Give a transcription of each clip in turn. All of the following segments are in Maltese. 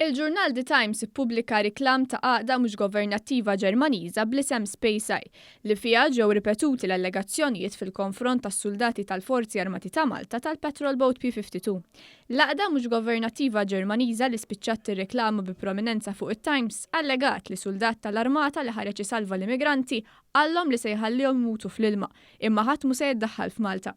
Il-ġurnal The Times ippubblika riklam ta' għaqda mhux governattiva Ġermaniża bl-isem SpaceEye li fiha ġew ripetuti l-allegazzjonijiet fil-konfront tas-soldati tal-Forzi Armati ta' Malta tal-Patrol Boat P-52. L-għaqda mhux governattiva Ġermaniża li spiċċat tirriklama bi prominenza fuq it-Times allegat li soldat tal-Armata li ħareġ isalva l-immigranti għallhom li se jħallihom imutu fl-ilma, imma ħadd mhu se jiddaħħal f'Malta.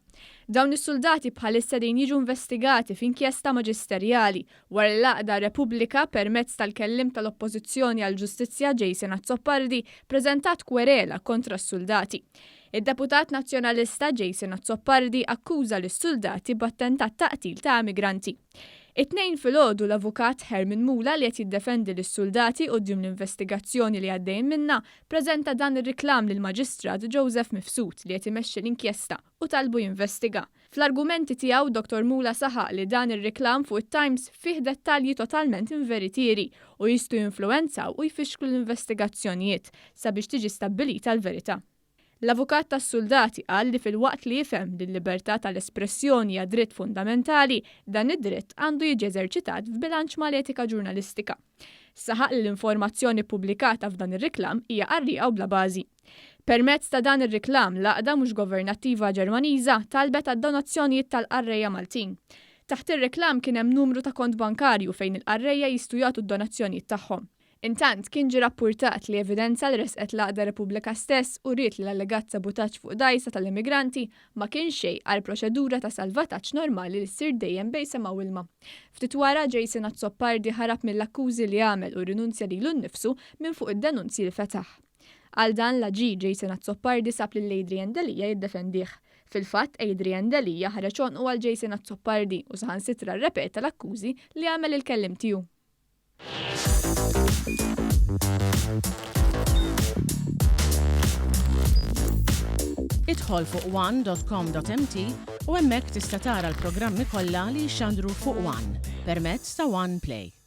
Dawn is-soldati bħalissa din jiġu investigati f'inkjesta maġisterjali wara l-għaqda Repubblika permezz tal-kellim tal-Oppożizzjoni għall-Ġustizzja Jason Azzopardi preżentat kwerela kontra s-soldati. Id-deputat nazzjonalista Jason Azzopardi akkuża lis-soldati b'attentat taqtil ta' migranti. It-tnejn filgħodu l-avukat Herman Mula li qed jiddefendi lis-soldati quddiem l-investigazzjoni li għaddejjin minnha preżenta dan ir-riklam lill-Maġistrat Joseph Mifsud li qed imexxi l-inkjesta u talbu jinvestiga. Fl-argumenti tiegħu Dr. Mula saħaq li dan ir-riklam fuq it-Times fih dettalji totalment inveritieri u jistgħu jinfluwenzaw u jfixklu l-investigazzjonijiet sabiex tiġi stabbilita l-verità. L-avukat tas-soldati qal li fil-waqt li jifhem li l-libertà tal-espressjoni hija dritt fundamentali, dan id-dritt għandu jiġi eżerċitat f'bilanċ mal-etika ġurnalistika. Saħaq li l-informazzjoni pubblikata f'dan ir-riklam hija qarrieqa u bla bażi. Permezz ta' dan ir-riklam l-għaqda mhux governattiva Ġermaniża talbet għad-donazzjonijiet tal-qarrejja Maltin. Taħt ir-riklam kien hemm numru ta' kont bankarju fejn il-qarrejja jistgħu jagħtu d-donazzjonijiet tagħhom. Intant kien ġie rappurtat li evidenza li resqet l-għaqda Repubblika stess u riet li l-allegat sabotaġġ fuq dgħajsa tal-immigranti ma kien xejn għal proċedura ta' salvataġġ normali li ssir dejjem bejn sema u ilma. Ftit wara Jason Azzopardi ħarab mill-akkużi li għamel u rinunzja lilu nnifsu minn fuq id-denunzji li fetaħ. Għal dan l-aġi Jason Azzopardi sab lil Adrian Delija jiddefendih. Fil-fatt Adrian Delija ħareġ għonqu għal Jason Azzopardi u saħansitra rrepeta l-akkużi li għamel il-kellim tiegħu. Idħol fuq one.com.mt u hemmhekk tista' tara l-programmi kollha li jxandru fuq One permezz ta' One Play.